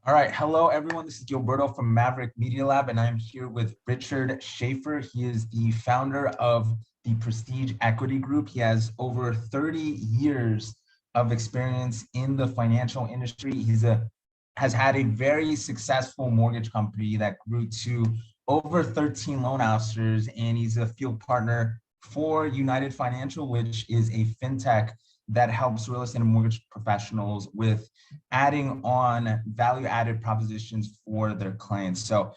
All right. Hello, everyone. This is Gilberto from Maverick Media Lab, and I'm here with Richard Schaffer. He is the founder of the Prestige Equity Group. He has over 30 years of experience in the financial industry. Has had a very successful mortgage company that grew to over 13 loan officers, and he's a field partner for United Financial, which is a fintech that helps real estate and mortgage professionals with adding on value-added propositions for their clients. So,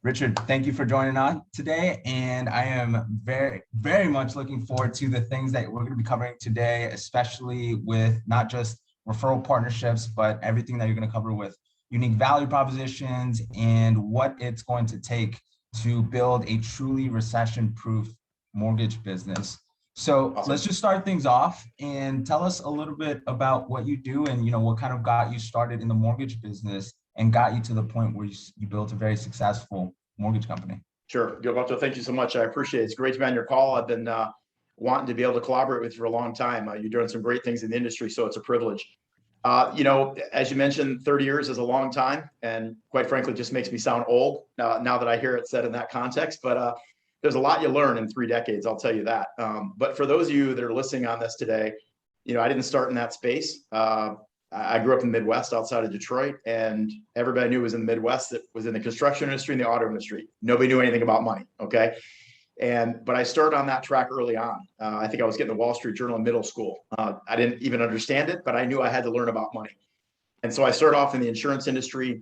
Richard, thank you for joining on today. And I am very, very much looking forward to the things that we're going to be covering today, especially with not just referral partnerships, but everything that you're going to cover with unique value propositions and what it's going to take to build a truly recession-proof mortgage business. So Awesome. let's just start things off and tell us a little bit about what you do and what kind of got you started in the mortgage business and got you to the point where you built a very successful mortgage company. Sure, Gilberto, thank you so much. I appreciate it. It's great to be on your call. I've been wanting to be able to collaborate with you for a long time. You're doing some great things in the industry, so it's a privilege. As you mentioned, 30 years is a long time, and quite frankly, just makes me sound old now that I hear it said in that context. But there's a lot you learn in 3 decades, I'll tell you that. But for those of you that are listening on this today, I didn't start in that space. I grew up in the Midwest outside of Detroit, and everybody I knew was in the Midwest that was in the construction industry and the auto industry. Nobody knew anything about money, okay? But I started on that track early on. I think I was getting the Wall Street Journal in middle school. I didn't even understand it, but I knew I had to learn about money. And so I started off in the insurance industry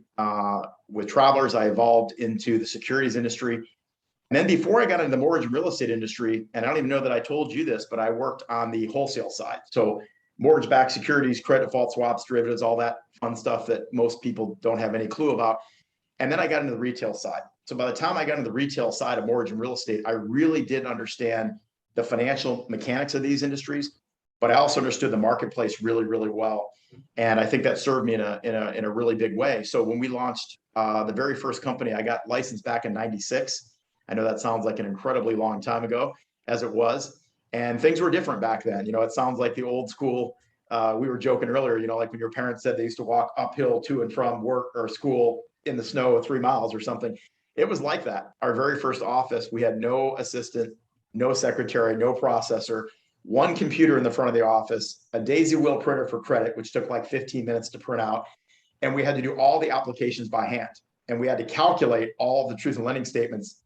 with Travelers. I evolved into the securities industry. And then before I got into the mortgage and real estate industry, and I don't even know that I told you this, but I worked on the wholesale side. So mortgage-backed securities, credit default swaps, derivatives, all that fun stuff that most people don't have any clue about. And then I got into the retail side. So by the time I got into the retail side of mortgage and real estate, I really did understand the financial mechanics of these industries, but I also understood the marketplace really, really well. And I think that served me in a really big way. So when we launched the very first company, I got licensed back in '96. I know that sounds like an incredibly long time ago, as it was. And things were different back then. It sounds like the old school. We were joking earlier, like when your parents said they used to walk uphill to and from work or school in the snow 3 miles or something. It was like that. Our very first office, we had no assistant, no secretary, no processor, one computer in the front of the office, a daisy wheel printer for credit, which took like 15 minutes to print out. And we had to do all the applications by hand. And we had to calculate all of the truth in lending statements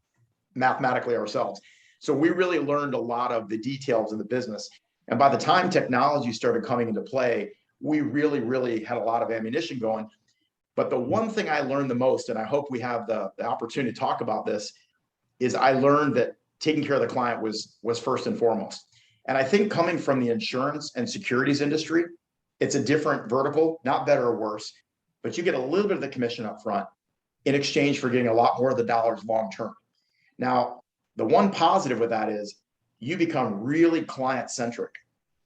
mathematically ourselves. So we really learned a lot of the details of the business. And by the time technology started coming into play, we really, really had a lot of ammunition going. But the one thing I learned the most, and I hope we have the opportunity to talk about this, is I learned that taking care of the client was first and foremost. And I think coming from the insurance and securities industry, it's a different vertical, not better or worse, but you get a little bit of the commission up front in exchange for getting a lot more of the dollars long term. Now, the one positive with that is you become really client centric,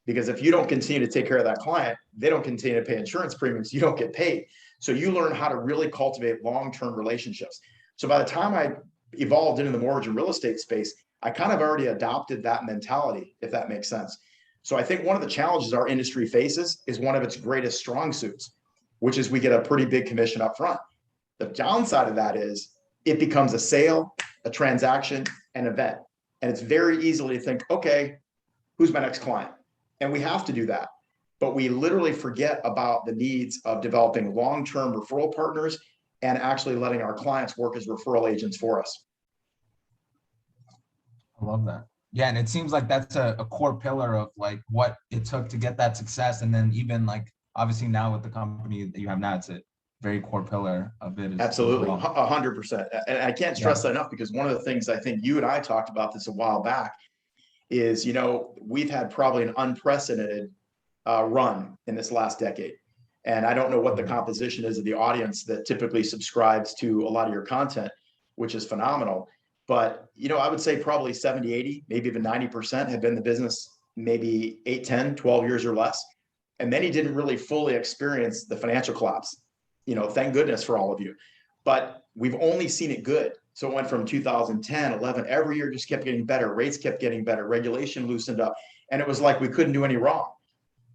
because if you don't continue to take care of that client, they don't continue to pay insurance premiums, you don't get paid. So you learn how to really cultivate long-term relationships. So by the time I evolved into the mortgage and real estate space, I kind of already adopted that mentality, if that makes sense. So I think one of the challenges our industry faces is one of its greatest strong suits, which is we get a pretty big commission up front. The downside of that is it becomes a sale, a transaction, an event. And it's very easily to think, okay, who's my next client? And we have to do that. But we literally forget about the needs of developing long-term referral partners and actually letting our clients work as referral agents for us. I love that. Yeah, and it seems like that's a core pillar of like what it took to get that success. And then even like obviously now with the company that you have now, it's a very core pillar of it. Absolutely, 100%. And I can't stress that enough, because one of the things I think you and I talked about this a while back is, we've had probably an unprecedented run in this last decade. And I don't know what the composition is of the audience that typically subscribes to a lot of your content, which is phenomenal. But, I would say probably 70, 80, maybe even 90% have been in the business maybe 8, 10, 12 years or less. And many didn't really fully experience the financial collapse. Thank goodness for all of you. But we've only seen it good. So it went from 2010, 11, every year just kept getting better. Rates kept getting better. Regulation loosened up. And it was like we couldn't do any wrong.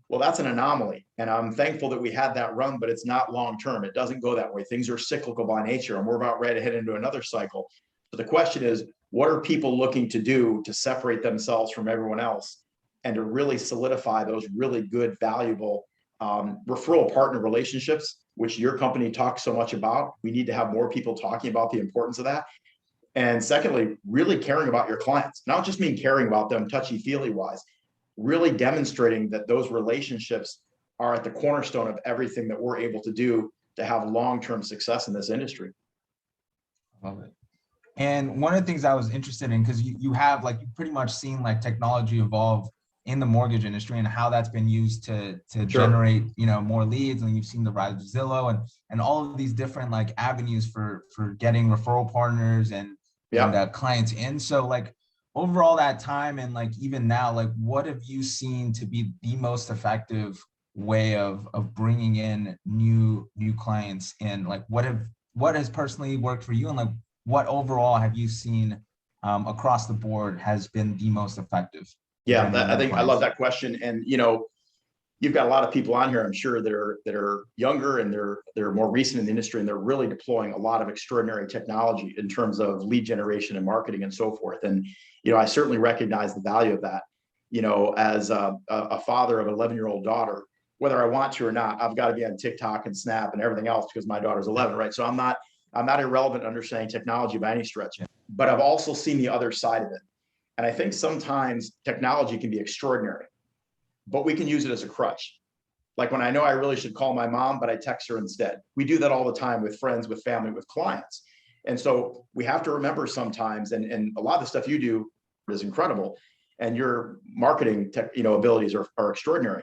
Well, that's an anomaly. And I'm thankful that we had that run, but it's not long term. It doesn't go that way. Things are cyclical by nature, and we're about ready to head into another cycle. So the question is, what are people looking to do to separate themselves from everyone else and to really solidify those really good, valuable referral partner relationships, which your company talks so much about? We need to have more people talking about the importance of that. And secondly, really caring about your clients, not just mean caring about them touchy-feely wise, really demonstrating that those relationships are at the cornerstone of everything that we're able to do to have long-term success in this industry. Love it. And one of the things I was interested in, because you have like, you've pretty much seen like technology evolve in the mortgage industry and how that's been used to Sure. generate, more leads. And you've seen the rise of Zillow and all of these different like avenues for getting referral partners and clients in. So like over all that time and like even now, like what have you seen to be the most effective way of bringing in new clients in? Like what has personally worked for you, and like what overall have you seen across the board has been the most effective? Yeah, I think I love that question. And you've got a lot of people on here, I'm sure, that are younger and they're more recent in the industry, and they're really deploying a lot of extraordinary technology in terms of lead generation and marketing and so forth. And I certainly recognize the value of that. As a father of an 11-year-old daughter, whether I want to or not, I've got to be on TikTok and Snap and everything else because my daughter's 11, right? So I'm not irrelevant to understanding technology by any stretch, but I've also seen the other side of it. And I think sometimes technology can be extraordinary, but we can use it as a crutch. Like when I know I really should call my mom, but I text her instead. We do that all the time with friends, with family, with clients. And so we have to remember sometimes, and a lot of the stuff you do is incredible, and your marketing abilities are extraordinary.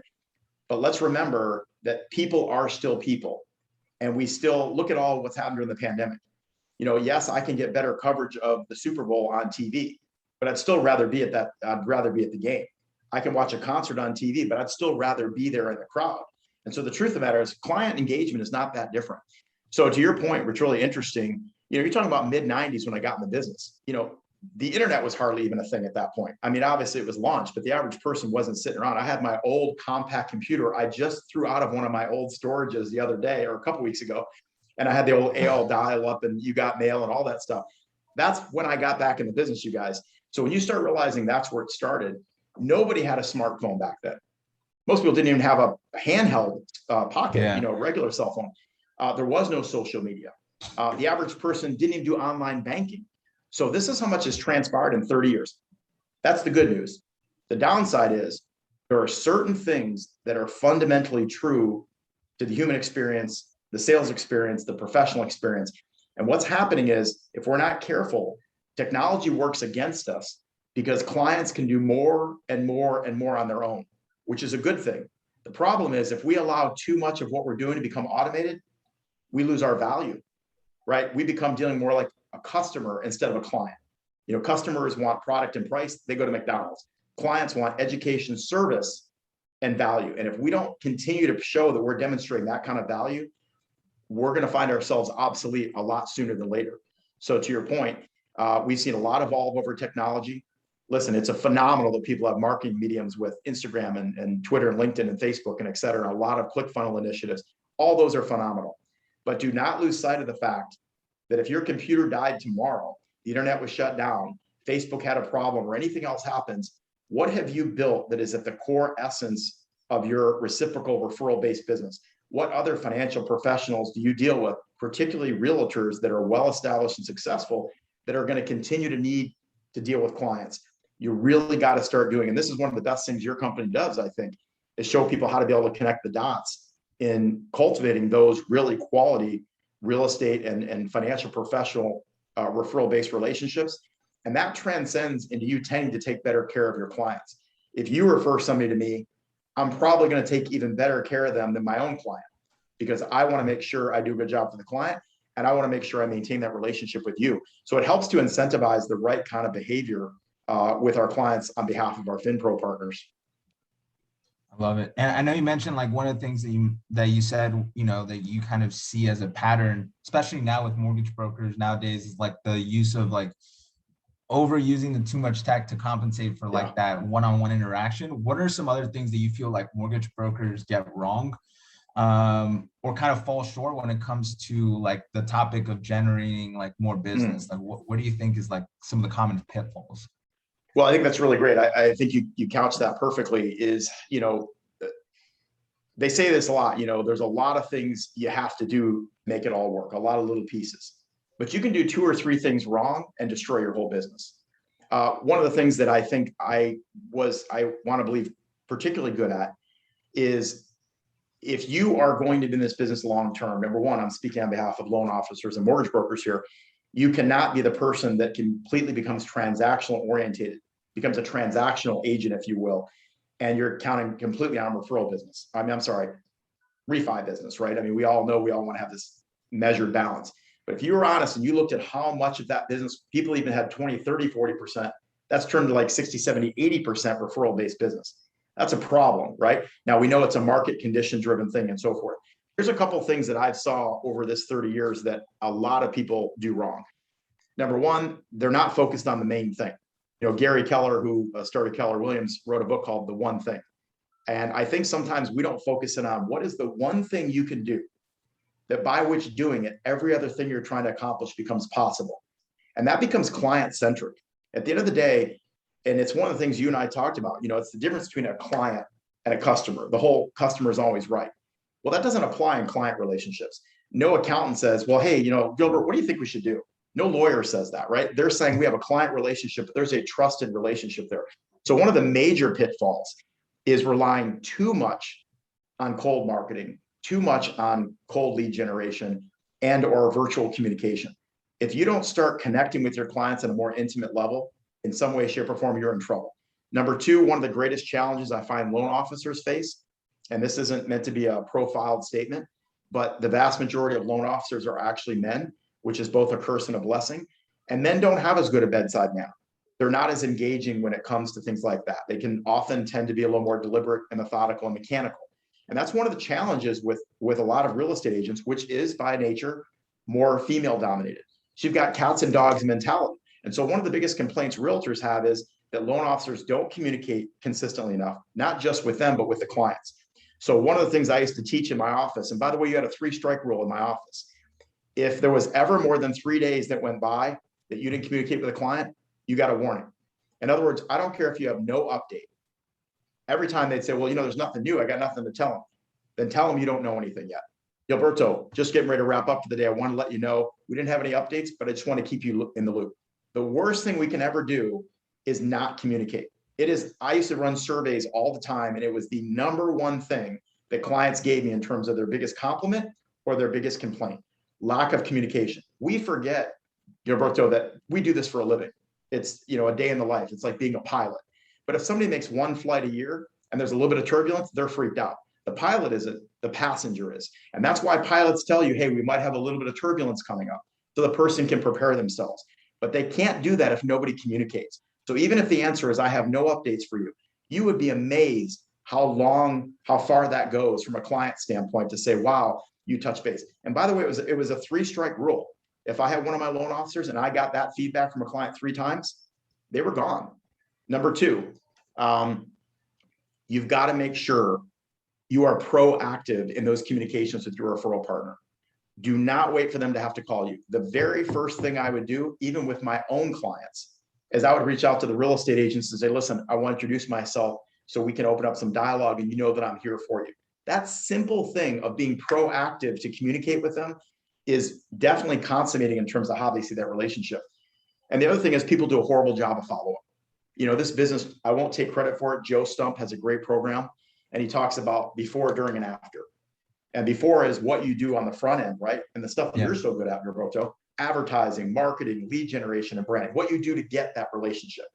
But let's remember that people are still people. And we still look at all what's happened during the pandemic. Yes, I can get better coverage of the Super Bowl on TV, but I'd still rather be at that. I'd rather be at the game. I can watch a concert on TV, but I'd still rather be there in the crowd. And so the truth of the matter is client engagement is not that different. So to your point, which is really interesting, you're talking about mid-90s when I got in the business. The internet was hardly even a thing at that point. I mean, obviously it was launched, but the average person wasn't sitting around. I had my old compact computer I just threw out of one of my old storages the other day or a couple of weeks ago. And I had the old AOL dial-up and you got mail and all that stuff. That's when I got back in the business, you guys. So when you start realizing that's where it started, nobody had a smartphone back then. Most people didn't even have a handheld pocket, regular cell phone. There was no social media. The average person didn't even do online banking. So this is how much has transpired in 30 years. That's the good news. The downside is there are certain things that are fundamentally true to the human experience, the sales experience, the professional experience. And what's happening is if we're not careful, technology works against us because clients can do more and more and more on their own, which is a good thing. The problem is if we allow too much of what we're doing to become automated, we lose our value, right? We become dealing more like a customer instead of a client. Customers want product and price, they go to McDonald's. Clients want education, service, and value. And if we don't continue to show that we're demonstrating that kind of value, we're going to find ourselves obsolete a lot sooner than later. So to your point, we've seen a lot evolve over technology. Listen, it's a phenomenal that people have marketing mediums with Instagram and Twitter and LinkedIn and Facebook and et cetera, a lot of ClickFunnels initiatives. All those are phenomenal. But do not lose sight of the fact that if your computer died tomorrow, the internet was shut down, Facebook had a problem, or anything else happens, what have you built that is at the core essence of your reciprocal referral-based business? What other financial professionals do you deal with, particularly realtors that are well-established and successful, that are going to continue to need to deal with clients? You really got to start doing, and this is one of the best things your company does, I think, is show people how to be able to connect the dots in cultivating those really quality real estate and financial professional referral-based relationships. And that transcends into you tending to take better care of your clients. If you refer somebody to me, I'm probably going to take even better care of them than my own client, because I want to make sure I do a good job for the client, and I want to make sure I maintain that relationship with you. So it helps to incentivize the right kind of behavior with our clients on behalf of our FinPro partners. I love it. And I know you mentioned like one of the things that you said, that you kind of see as a pattern, especially now with mortgage brokers nowadays, is like the use of like overusing the too much tech to compensate for Yeah. like that one-on-one interaction. What are some other things that you feel like mortgage brokers get wrong, or kind of fall short when it comes to like the topic of generating like more business? Like what do you think is like some of the common pitfalls? Well, I think that's really great. I think you couched that perfectly. Is, they say this a lot, there's a lot of things you have to do, make it all work, a lot of little pieces, but you can do two or three things wrong and destroy your whole business. One of the things that I think I want to believe particularly good at is, if you are going to be in this business long term, number one, I'm speaking on behalf of loan officers and mortgage brokers here, you cannot be the person that completely becomes transactional oriented, becomes a transactional agent, if you will, and you're counting completely on referral business. I'm sorry, refi business, right? I mean, we all know we all want to have this measured balance. But if you were honest and you looked at how much of that business people even had 20, 30, 40%, that's turned to like 60, 70, 80% referral based business. That's a problem, right? Now we know it's a market condition driven thing and so forth. Here's a couple of things that I've saw over this 30 years that a lot of people do wrong. Number one, they're not focused on the main thing. Gary Keller, who started Keller Williams, wrote a book called The One Thing. And I think sometimes we don't focus in on what is the one thing you can do that by which doing it, every other thing you're trying to accomplish becomes possible. And that becomes client centric. At the end of the day, and it's one of the things you and I talked about, it's the difference between a client and a customer. The whole customer is always right. Well, that doesn't apply in client relationships. No accountant says, well, hey, Gilbert, what do you think we should do? No lawyer says that, right? They're saying we have a client relationship, but there's a trusted relationship there. So one of the major pitfalls is relying too much on cold marketing, too much on cold lead generation and or virtual communication. If you don't start connecting with your clients at a more intimate level, in some way, shape, or form, you're in trouble. Number two, one of the greatest challenges I find loan officers face, and this isn't meant to be a profiled statement, but the vast majority of loan officers are actually men, which is both a curse and a blessing. And men don't have as good a bedside manner. They're not as engaging when it comes to things like that. They can often tend to be a little more deliberate and methodical and mechanical. And that's one of the challenges with a lot of real estate agents, which is by nature more female dominated. So you've got cats and dogs mentality. And so one of the biggest complaints realtors have is that loan officers don't communicate consistently enough, not just with them, but with the clients. So one of the things I used to teach in my office, and by the way, you had a 3-strike rule in my office. If there was ever more than 3 days that went by that you didn't communicate with a client, you got a warning. In other words, I don't care if you have no update. Every time they'd say, well, there's nothing new, I got nothing to tell them. Then tell them you don't know anything yet. Gilberto, just getting ready to wrap up for the day. I want to let you know we didn't have any updates, but I just want to keep you in the loop. The worst thing we can ever do is not communicate. I used to run surveys all the time, and it was the number one thing that clients gave me in terms of their biggest compliment or their biggest complaint: lack of communication. We forget, Gilberto, that we do this for a living. It's, a day in the life. It's like being a pilot. But if somebody makes one flight a year and there's a little bit of turbulence, they're freaked out. The pilot isn't, the passenger is. And that's why pilots tell you, hey, we might have a little bit of turbulence coming up, so the person can prepare themselves. But they can't do that if nobody communicates. So even if the answer is, I have no updates for you, you would be amazed how far that goes from a client standpoint to say, wow, you touch base. And by the way, it was a 3-strike rule. If I had one of my loan officers and I got that feedback from a client 3 times, they were gone. Number two, you've got to make sure you are proactive in those communications with your referral partner. Do not wait for them to have to call you. The very first thing I would do, even with my own clients, is I would reach out to the real estate agents and say, listen, I want to introduce myself so we can open up some dialogue and you know that I'm here for you. That simple thing of being proactive to communicate with them is definitely consummating in terms of how they see that relationship. And the other thing is, people do a horrible job of follow-up. This business, I won't take credit for it. Joe Stump has a great program, and he talks about before, during, and after. And before is what you do on the front end, right? And the stuff that you're so good at, Roberto: advertising, marketing, lead generation, and branding, what you do to get that relationship.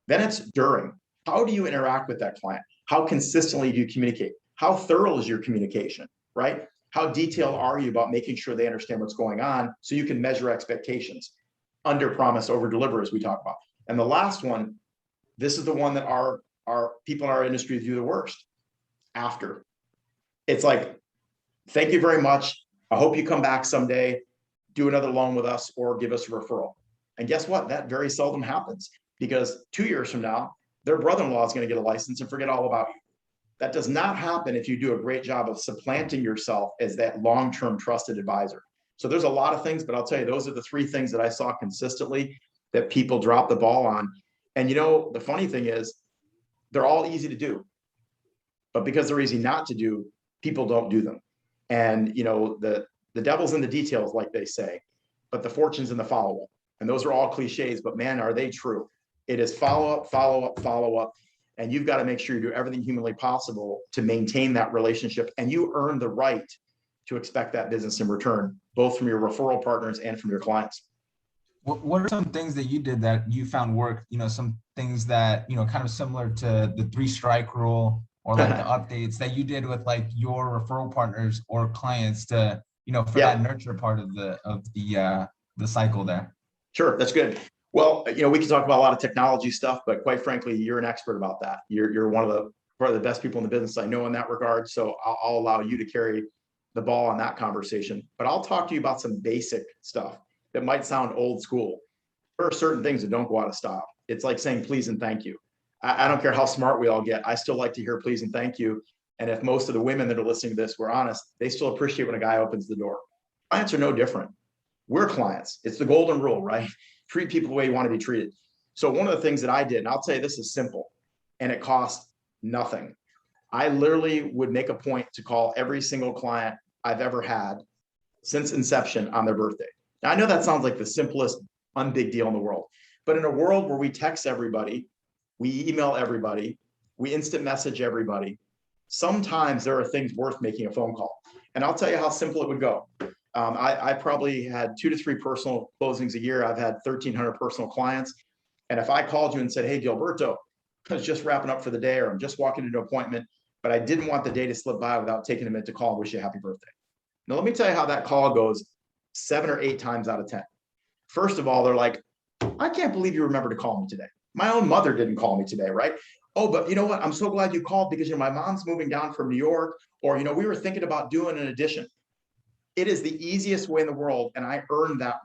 Then it's during. How do you interact with that client? How consistently do you communicate? How thorough is your communication, right? How detailed are you about making sure they understand what's going on so you can measure expectations? Under promise, over deliver, as we talk about. And the last one, this is the one that our people in our industry do the worst: after. It's like, thank you very much. I hope you come back someday, do another loan with us, or give us a referral. And guess what? That very seldom happens, because 2 years from now, their brother-in-law is going to get a license and forget all about you. That does not happen if you do a great job of supplanting yourself as that long-term trusted advisor. So there's a lot of things, but I'll tell you, those are the three things that I saw consistently that people drop the ball on. And the funny thing is, they're all easy to do, but because they're easy not to do, people don't do them. And the devil's in the details, like they say, but the fortune's in the follow-up. And those are all cliches, but man, are they true. It is follow-up, follow-up, follow-up. And you've got to make sure you do everything humanly possible to maintain that relationship. And you earn the right to expect that business in return, both from your referral partners and from your clients. What are some things that you did that you found worked? Some things that, kind of similar to the 3-strike rule, or like the updates that you did with like your referral partners or clients to, for that nurture part of the cycle there. Sure, that's good. Well, we can talk about a lot of technology stuff, but quite frankly, you're an expert about that. You're one of the probably the best people in the business I know in that regard. So I'll allow you to carry the ball on that conversation. But I'll talk to you about some basic stuff that might sound old school. There are certain things that don't go out of style. It's like saying please and thank you. I don't care how smart we all get. I still like to hear please and thank you. And if most of the women that are listening to this were honest, they still appreciate when a guy opens the door. Clients are no different. We're clients. It's the golden rule, right? Treat people the way you want to be treated. So one of the things that I did, and I'll tell you, this is simple and it costs nothing. I literally would make a point to call every single client I've ever had since inception on their birthday. Now, I know that sounds like the simplest, unbig deal in the world, but in a world where we text everybody, we email everybody, we instant message everybody, sometimes there are things worth making a phone call. And I'll tell you how simple it would go. I probably had 2 to 3 personal closings a year. I've had 1,300 personal clients. And if I called you and said, hey, Gilberto, I was just wrapping up for the day, or I'm just walking into an appointment, but I didn't want the day to slip by without taking a minute to call and wish you a happy birthday. Now, let me tell you how that call goes 7 or 8 times out of 10. First of all, they're like, I can't believe you remembered to call me today. My own mother didn't call me today, right? Oh, but you know what? I'm so glad you called because my mom's moving down from New York, or we were thinking about doing an addition. It is the easiest way in the world, and I earned that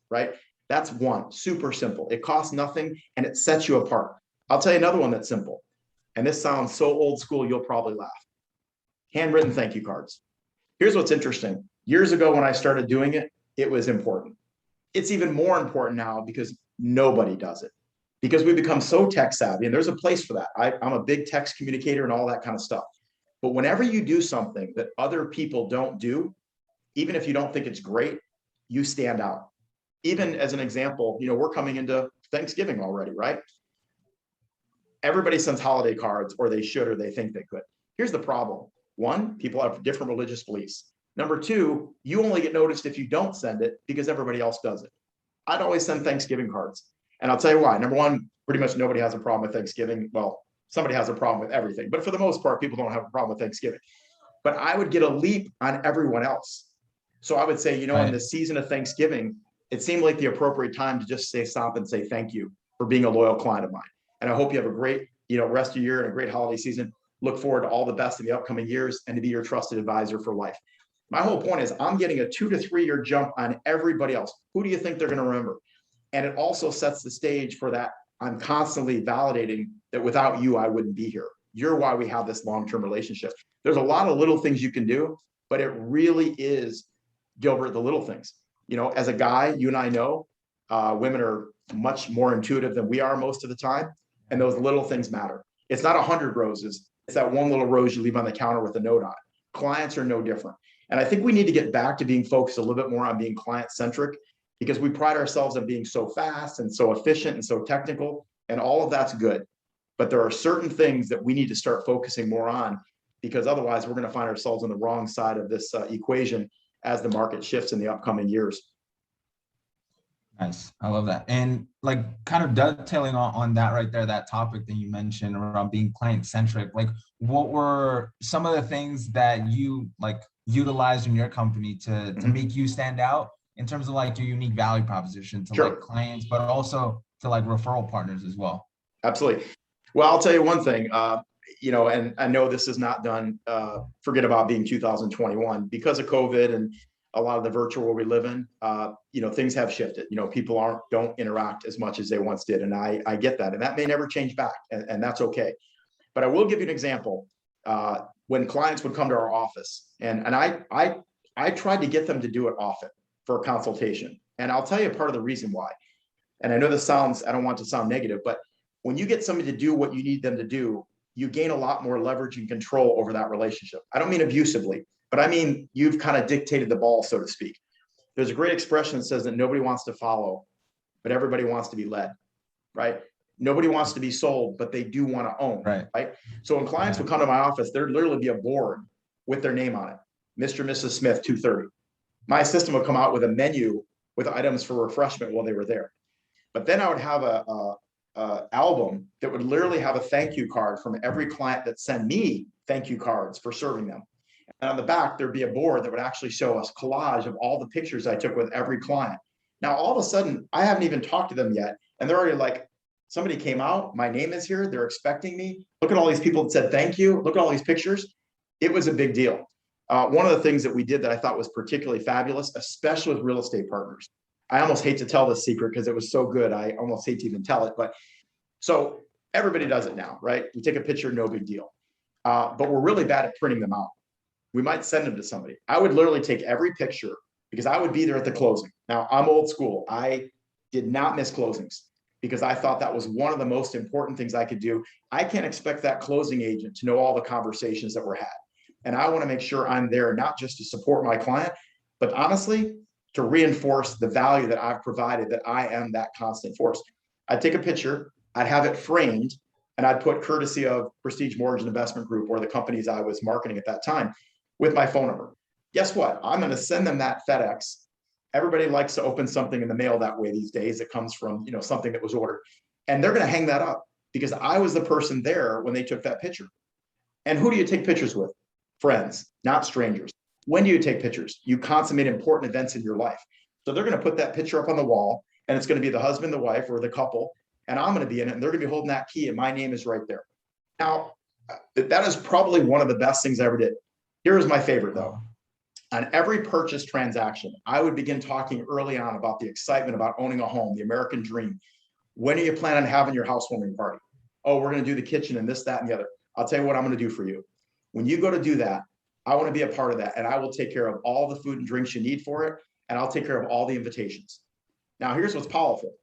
right? That's one, super simple. It costs nothing, and it sets you apart. I'll tell you another one that's simple, and this sounds so old school, you'll probably laugh. Handwritten thank you cards. Here's what's interesting. Years ago when I started doing it, it was important. It's even more important now because nobody does it, because we become so tech savvy, and there's a place for that. I'm a big text communicator and all that kind of stuff. But whenever you do something that other people don't do, even if you don't think it's great, you stand out. Even as an example, we're coming into Thanksgiving already, right? Everybody sends holiday cards, or they should, or they think they could. Here's the problem. One, people have different religious beliefs. Number two, you only get noticed if you don't send it because everybody else does it. I'd always send Thanksgiving cards. And I'll tell you why. Number one, pretty much nobody has a problem with Thanksgiving. Well, somebody has a problem with everything, but for the most part, people don't have a problem with Thanksgiving. But I would get a leap on everyone else. So I would say, in the season of Thanksgiving, it seemed like the appropriate time to just stop and say thank you for being a loyal client of mine. And I hope you have a great, rest of your year and a great holiday season. Look forward to all the best in the upcoming years and to be your trusted advisor for life. My whole point is I'm getting a 2 to 3 year jump on everybody else. Who do you think they're going to remember? And it also sets the stage for that. I'm constantly validating that without you, I wouldn't be here. You're why we have this long-term relationship. There's a lot of little things you can do, but it really is, Gilbert, the little things. As a guy, you and I know women are much more intuitive than we are most of the time. And those little things matter. It's not 100 roses. It's that one little rose you leave on the counter with a note on it. Clients are no different. And I think we need to get back to being focused a little bit more on being client-centric, because we pride ourselves on being so fast and so efficient and so technical, and all of that's good. But there are certain things that we need to start focusing more on, because otherwise we're going to find ourselves on the wrong side of this equation as the market shifts in the upcoming years. Nice. I love that. And like kind of dovetailing on that right there, that topic that you mentioned around being client-centric, like what were some of the things that you like utilized in your company to make you stand out in terms of like your unique value proposition to like clients, but also to like referral partners as well? Absolutely. Well, I'll tell you one thing, and I know this is not done, forget about being 2021 because of COVID and a lot of the virtual world we live in, things have shifted. People don't interact as much as they once did. And I get that. And that may never change back. And that's okay. But I will give you an example. When clients would come to our office, and I tried to get them to do it often for a consultation. And I'll tell you part of the reason why. And I know this sounds, I don't want to sound negative, but when you get somebody to do what you need them to do, you gain a lot more leverage and control over that relationship. I don't mean abusively, but I mean, you've kind of dictated the ball, so to speak. There's a great expression that says that nobody wants to follow, but everybody wants to be led, right? Nobody wants to be sold, but they do want to own, right? So when clients would come to my office, there'd literally be a board with their name on it. Mr. and Mrs. Smith, 2:30. My assistant would come out with a menu with items for refreshment while they were there. But then I would have a album that would literally have a thank you card from every client that sent me thank you cards for serving them. And on the back, there'd be a board that would actually show us collage of all the pictures I took with every client. Now, all of a sudden, I haven't even talked to them yet. And they're already like, somebody came out, my name is here, they're expecting me. Look at all these people that said thank you. Look at all these pictures. It was a big deal. One of the things that we did that I thought was particularly fabulous, especially with real estate partners. I almost hate to tell this secret because it was so good. I almost hate to even tell it. But so everybody does it now, right? You take a picture, no big deal. But we're really bad at printing them out. We might send them to somebody. I would literally take every picture because I would be there at the closing. Now, I'm old school. I did not miss closings because I thought that was one of the most important things I could do. I can't expect that closing agent to know all the conversations that were had. And I want to make sure I'm there, not just to support my client, but honestly, to reinforce the value that I've provided, that I am that constant force. I'd take a picture, I'd have it framed, and I'd put courtesy of Prestige Mortgage and Investment Group or the companies I was marketing at that time with my phone number. Guess what? I'm going to send them that FedEx. Everybody likes to open something in the mail that way these days. It comes from, something that was ordered. And they're going to hang that up because I was the person there when they took that picture. And who do you take pictures with? Friends, not strangers. When do you take pictures? You consummate important events in your life. So they're going to put that picture up on the wall, and it's going to be the husband, the wife, or the couple, and I'm going to be in it, and they're going to be holding that key, and my name is right there. Now, that is probably one of the best things I ever did. Here's my favorite, though. On every purchase transaction, I would begin talking early on about the excitement about owning a home, the American dream. When are you planning on having your housewarming party? Oh, we're going to do the kitchen and this, that, and the other. I'll tell you what I'm going to do for you. When you go to do that, I want to be a part of that, and I will take care of all the food and drinks you need for it, and I'll take care of all the invitations. Now, here's what's powerful.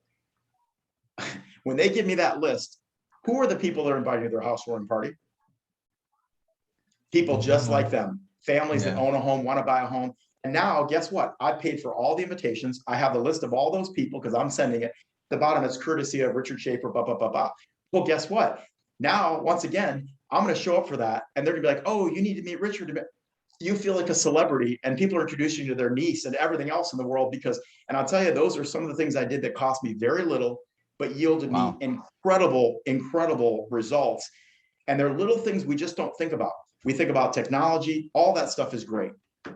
When they give me that list, who are the people that are invited to their housewarming party? People just like them, families that own a home, want to buy a home. And now, guess what? I paid for all the invitations. I have the list of all those people because I'm sending it. At the bottom, it's courtesy of Richard Schaffer, blah, blah, blah, blah. Well, guess what? Now, once again, I'm going to show up for that, and they're going to be like, oh, you need to meet Richard. You feel like a celebrity, and people are introducing you to their niece and everything else in the world because, and I'll tell you, those are some of the things I did that cost me very little, but yielded me incredible, incredible results. And they're little things we just don't think about. We think about technology, all that stuff is great.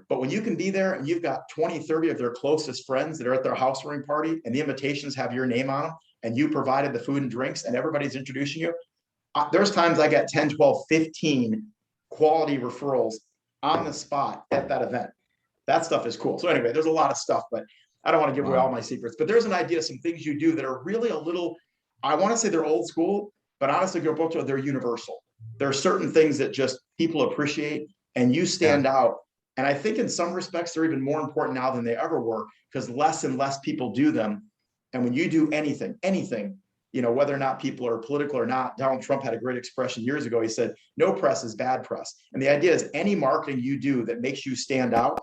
But when you can be there and you've got 20, 30 of their closest friends that are at their housewarming party and the invitations have your name on them and you provided the food and drinks and everybody's introducing you, there's times I get 10, 12, 15 quality referrals on the spot at that event. That stuff is cool. So anyway, there's a lot of stuff, but I don't want to give away all my secrets, but there's an idea, some things you do that are really a little, I want to say they're old school, but honestly, they're universal. There are certain things that just people appreciate and you stand out. And I think in some respects, they're even more important now than they ever were because less and less people do them. And when you do anything, whether or not people are political or not, Donald Trump had a great expression years ago. He said, no press is bad press. And the idea is any marketing you do that makes you stand out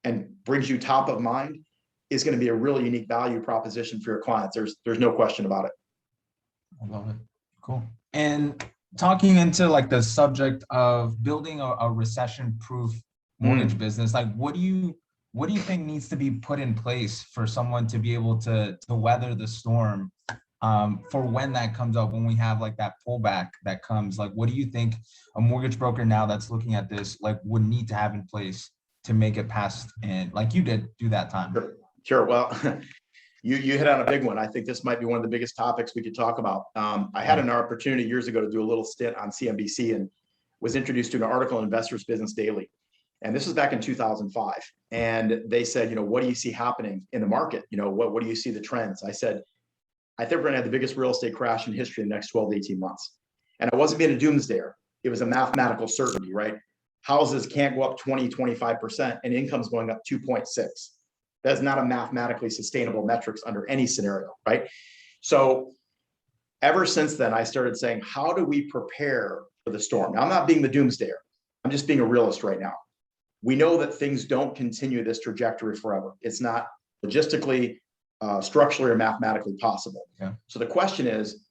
and brings you top of mind is going to be a really unique value proposition for your clients. There's no question about it. I love it. Cool. And talking into like the subject of building a recession-proof mortgage business, like what do you think needs to be put in place for someone to be able to weather the storm for when that comes up, when we have like that pullback that comes? Like, what do you think a mortgage broker now that's looking at this like would need to have in place to make it past and like you did do that time? Sure. Well, you hit on a big one. I think this might be one of the biggest topics we could talk about. I had an opportunity years ago to do a little stint on CNBC and was introduced to an article in Investors Business Daily. And this was back in 2005. And they said, you know, what do you see happening in the market? You know, what do you see the trends? I said, I think we're gonna have the biggest real estate crash in history in the next 12 to 18 months. And I wasn't being a doomsdayer. It was a mathematical certainty, right? Houses can't go up 20, 25%, and income's going up 2.6. That's not a mathematically sustainable metrics under any scenario, right? So ever since then, I started saying, how do we prepare for the storm? Now, I'm not being the doomsdayer. I'm just being a realist right now. We know that things don't continue this trajectory forever. It's not logistically, structurally, or mathematically possible. Yeah. So the question is,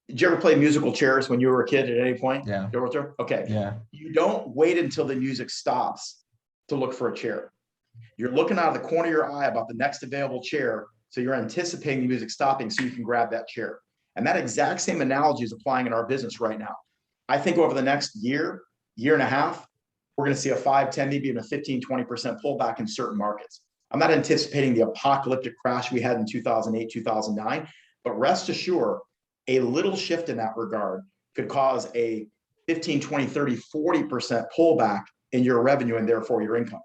did you ever play musical chairs when you were a kid at any point? Yeah. Okay. Yeah. You don't wait until the music stops to look for a chair. You're looking out of the corner of your eye about the next available chair. So you're anticipating the music stopping so you can grab that chair. And that exact same analogy is applying in our business right now. I think over the next year, year and a half, we're going to see a 5, 10, maybe even a 15, 20% pullback in certain markets. I'm not anticipating the apocalyptic crash we had in 2008, 2009, but rest assured, a little shift in that regard could cause a 15, 20, 30, 40% pullback in your revenue and therefore your income.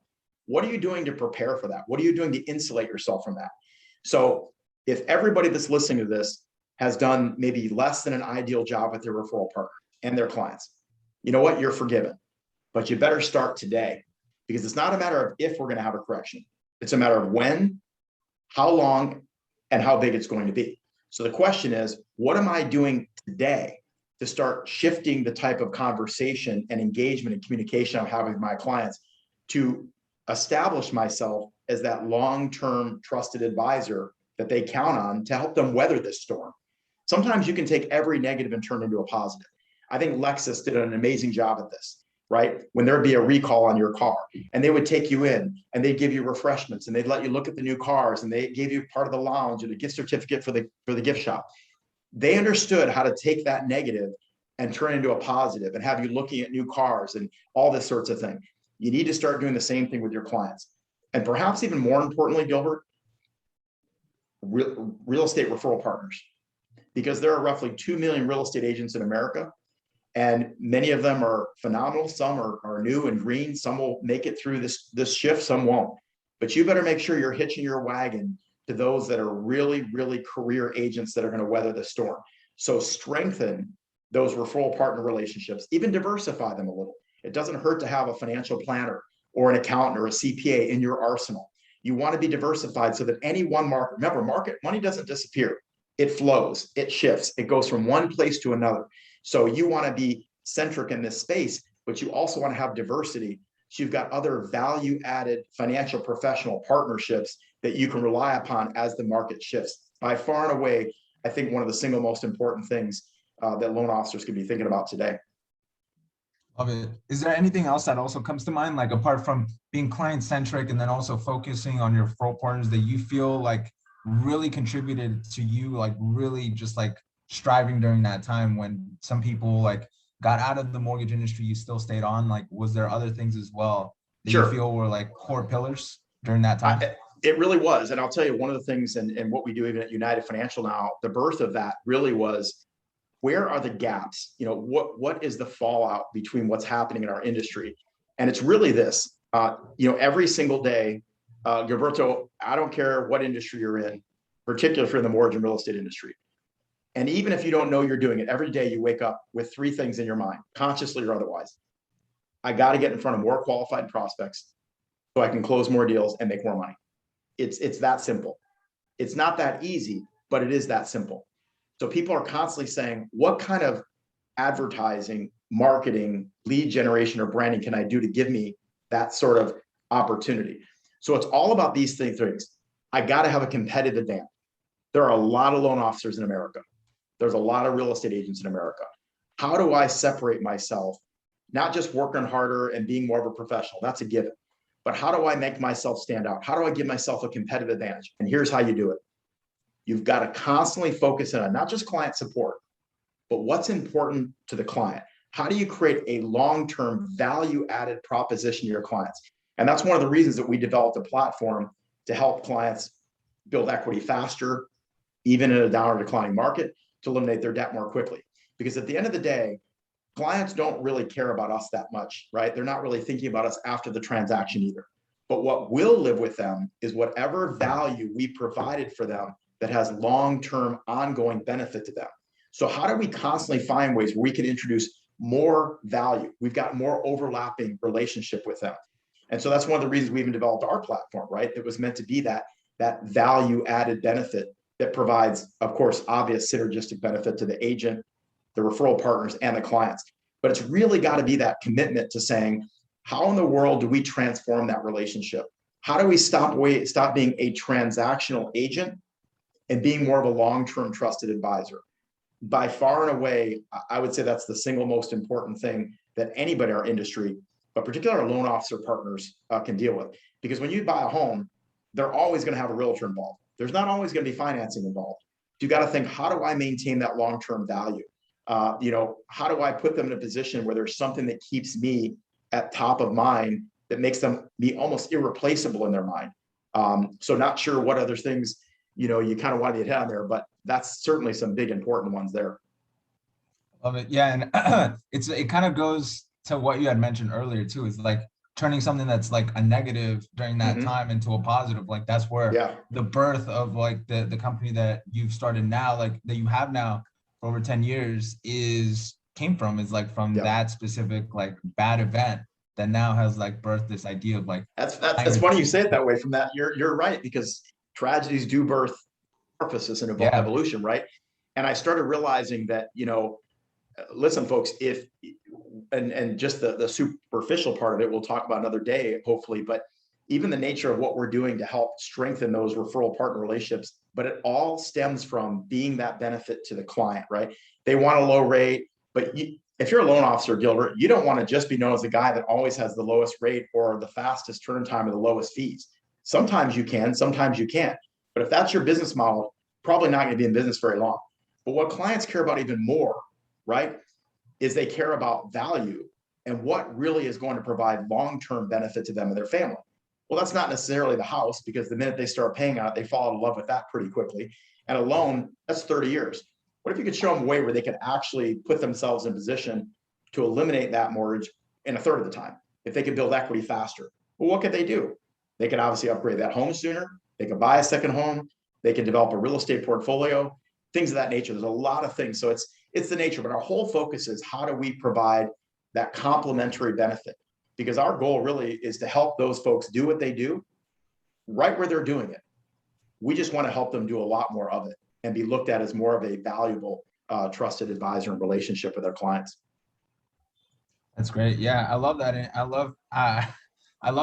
What are you doing to prepare for that? What are you doing to insulate yourself from that? So if everybody that's listening to this has done maybe less than an ideal job with their referral partner and their clients, you know what? You're forgiven. But you better start today, because it's not a matter of if we're going to have a correction. It's a matter of when, how long, and how big it's going to be. So the question is, what am I doing today to start shifting the type of conversation and engagement and communication I'm having with my clients to establish myself as that long-term trusted advisor that they count on to help them weather this storm? Sometimes you can take every negative and turn it into a positive. I think Lexus did an amazing job at this, right? When there'd be a recall on your car and they would take you in and they'd give you refreshments and they'd let you look at the new cars and they gave you part of the lounge and a gift certificate for the gift shop. They understood how to take that negative and turn it into a positive and have you looking at new cars and all this sorts of thing. You need to start doing the same thing with your clients. And perhaps even more importantly, Gilbert, real estate referral partners, because there are roughly 2 million real estate agents in America. And many of them are phenomenal. Some are new and green. Some will make it through this shift, some won't. But you better make sure you're hitching your wagon to those that are really, really career agents that are going to weather the storm. So strengthen those referral partner relationships, even diversify them a little. It doesn't hurt to have a financial planner or an accountant or a CPA in your arsenal. You want to be diversified so that any one market, remember, market money doesn't disappear. It flows, it shifts, it goes from one place to another. So you want to be centric in this space, but you also want to have diversity. So you've got other value-added financial professional partnerships that you can rely upon as the market shifts. By far and away, I think one of the single most important things that loan officers could be thinking about today. Love it. Is there anything else that also comes to mind, like apart from being client-centric and then also focusing on your referral partners, that you feel like really contributed to you, like really just like striving during that time when some people like got out of the mortgage industry, you still stayed on? Like, was there other things as well that Sure. you feel were like core pillars during that time? It really was. And I'll tell you, one of the things and what we do even at United Financial now, the birth of that really was, where are the gaps? You know, what is the fallout between what's happening in our industry? And it's really this, you know, every single day, Gilberto, I don't care what industry you're in, particularly if you're in the mortgage and real estate industry. And even if you don't know you're doing it, every day you wake up with 3 things in your mind, consciously or otherwise. I got to get in front of more qualified prospects so I can close more deals and make more money. It's that simple. It's not that easy, but it is that simple. So people are constantly saying, what kind of advertising, marketing, lead generation, or branding can I do to give me that sort of opportunity? So it's all about these things. I got to have a competitive advantage. There are a lot of loan officers in America. There's a lot of real estate agents in America. How do I separate myself? Not just working harder and being more of a professional, that's a given. But how do I make myself stand out? How do I give myself a competitive advantage? And here's how you do it. You've got to constantly focus on not just client support, but what's important to the client. How do you create a long-term value-added proposition to your clients? And that's one of the reasons that we developed a platform to help clients build equity faster, even in a down or declining market, to eliminate their debt more quickly. Because at the end of the day, clients don't really care about us that much, right? They're not really thinking about us after the transaction either. But what will live with them is whatever value we provided for them that has long-term ongoing benefit to them. So how do we constantly find ways where we can introduce more value? We've got more overlapping relationship with them. And so that's one of the reasons we even developed our platform, right? That was meant to be that value added benefit that provides, of course, obvious synergistic benefit to the agent, the referral partners, and the clients. But it's really got to be that commitment to saying, how in the world do we transform that relationship? How do we stop being a transactional agent and being more of a long-term trusted advisor? By far and away, I would say that's the single most important thing that anybody in our industry, but particularly our loan officer partners, can deal with. Because when you buy a home, they're always going to have a realtor involved. There's not always going to be financing involved. You got to think, how do I maintain that long-term value? How do I put them in a position where there's something that keeps me at top of mind that makes them be almost irreplaceable in their mind? So not sure what other things, you kind of want to hit on there, but that's certainly some big important ones there. Love it. Yeah. And it kind of goes to what you had mentioned earlier too, is like turning something that's like a negative during that time into a positive. Like that's where the birth of like the company that you've started now, like that you have now for over 10 years came from, is like from that specific like bad event that now has like birthed this idea of like. That's funny you say it that way. From that, you're right, because tragedies do birth purposes and evolution, right? And I started realizing that, listen, folks, and just the superficial part of it, we'll talk about another day, hopefully, but even the nature of what we're doing to help strengthen those referral partner relationships, but it all stems from being that benefit to the client, right? They want a low rate, but if you're a loan officer, Gilbert, you don't want to just be known as the guy that always has the lowest rate or the fastest turn time or the lowest fees. Sometimes you can, sometimes you can't. But if that's your business model, probably not going to be in business very long. But what clients care about even more, right, is they care about value and what really is going to provide long-term benefit to them and their family. Well, that's not necessarily the house, because the minute they start paying on it, they fall in love with that pretty quickly. And a loan, that's 30 years. What if you could show them a way where they could actually put themselves in position to eliminate that mortgage in a third of the time, if they could build equity faster? Well, what could they do? They could obviously upgrade that home sooner. They could buy a second home. They could develop a real estate portfolio, things of that nature. There's a lot of things. So it's the nature, but our whole focus is how do we provide that complementary benefit? Because our goal really is to help those folks do what they do right where they're doing it. We just want to help them do a lot more of it and be looked at as more of a valuable, trusted advisor and relationship with their clients. That's great. Yeah, I love that. And I love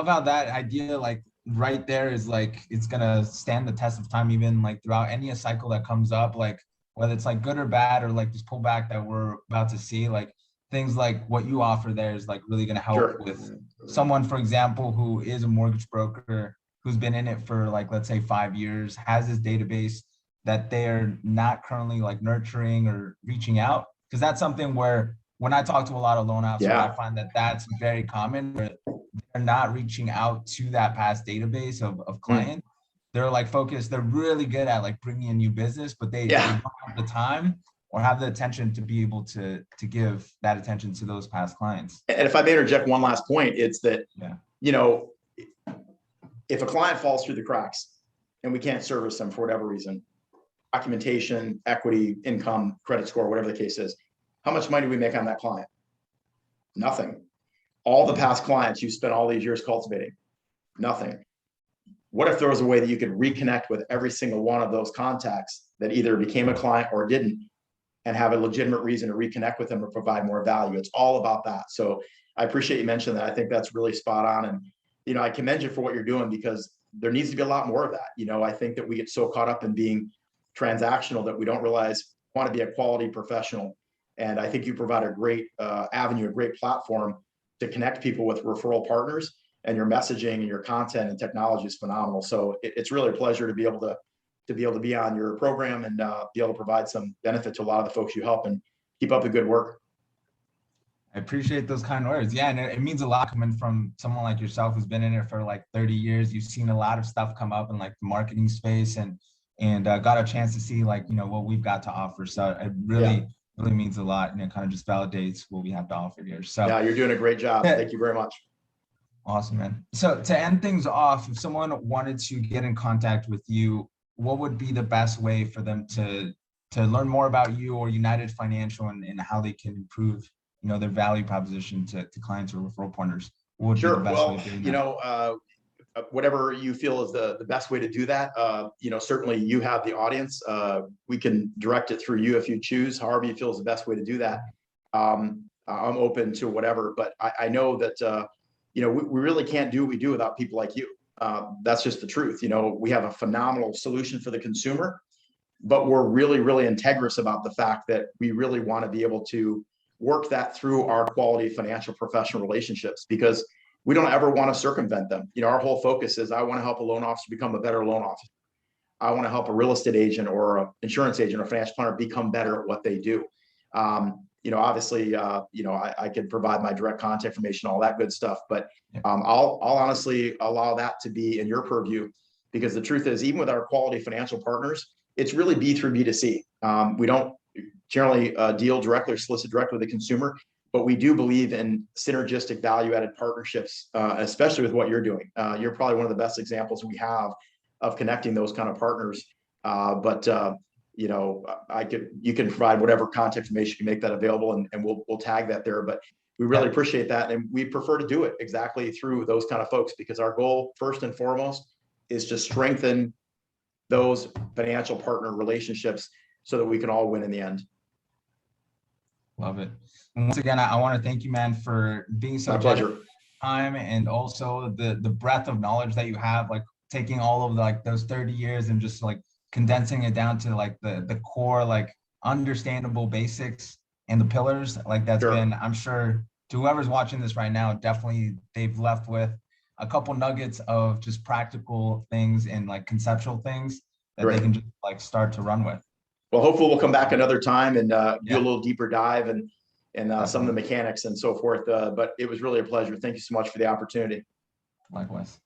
how that idea, like right there, is like it's gonna stand the test of time, even like throughout any cycle that comes up, like whether it's like good or bad, or like this pullback that we're about to see, like things like what you offer there is like really gonna help with someone, for example, who is a mortgage broker, who's been in it for like, let's say 5 years, has this database that they're not currently like nurturing or reaching out. Because that's something where when I talk to a lot of loan officers, I find that that's very common, where they're not reaching out to that past database of clients. They're like focused, they're really good at like bringing in new business, but they don't have the time or have the attention to be able to give that attention to those past clients. And if I may interject one last point, it's that, if a client falls through the cracks and we can't service them for whatever reason, documentation, equity, income, credit score, whatever the case is, how much money do we make on that client? Nothing. All the past clients you spent all these years cultivating, nothing. What if there was a way that you could reconnect with every single one of those contacts that either became a client or didn't, and have a legitimate reason to reconnect with them or provide more value? It's all about that. So I appreciate you mentioning that. I think that's really spot on. And, I commend you for what you're doing, because there needs to be a lot more of that. I think that we get so caught up in being transactional that we don't realize we want to be a quality professional. And I think you provide a great avenue, a great platform to connect people with referral partners, and your messaging and your content and technology is phenomenal. So it's really a pleasure to be able to be on your program and be able to provide some benefit to a lot of the folks you help, and keep up the good work. I appreciate those kind words. Yeah, and it means a lot coming from someone like yourself who's been in it for like 30 years. You've seen a lot of stuff come up in like the marketing space, and got a chance to see like, what we've got to offer. So I really really means a lot, and it kind of just validates what we have to offer here. So Yeah, you're doing a great job. Thank you very much. awesome, man. So to end things off, if someone wanted to get in contact with you, what would be the best way for them to learn more about you or United Financial, and how they can improve, their value proposition to clients or referral partners? What would be the Sure. best way Well, of doing that? whatever you feel is the best way to do that. Certainly you have the audience. We can direct it through you if you choose, however you feel is the best way to do that. I'm open to whatever, but I know that, we really can't do what we do without people like you. That's just the truth. We have a phenomenal solution for the consumer, but we're really, really integrous about the fact that we really want to be able to work that through our quality financial professional relationships, because we don't ever want to circumvent them. Our whole focus is, I want to help a loan officer become a better loan officer. I want to help a real estate agent or an insurance agent or financial planner become better at what they do. Obviously, I could provide my direct contact information, all that good stuff, but I'll honestly allow that to be in your purview, because the truth is, even with our quality financial partners, it's really B through B2C. We don't generally deal directly or solicit directly with the consumer, but we do believe in synergistic value-added partnerships, especially with what you're doing. You're probably one of the best examples we have of connecting those kind of partners. You can provide whatever contact information, you make that available, and we'll tag that there. But we really appreciate that, and we prefer to do it exactly through those kind of folks, because our goal, first and foremost, is to strengthen those financial partner relationships so that we can all win in the end. Love it. And once again, I want to thank you, man, for being so pleasure. Time, and also the breadth of knowledge that you have, like taking all of those 30 years and just condensing it down to the core, understandable basics and the pillars. That's been, I'm sure, to whoever's watching this right now, definitely they've left with a couple nuggets of just practical things and conceptual things that they can just start to run with. Well, hopefully we'll come back another time and do a little deeper dive and some of the mechanics and so forth. But it was really a pleasure. Thank you so much for the opportunity. Likewise.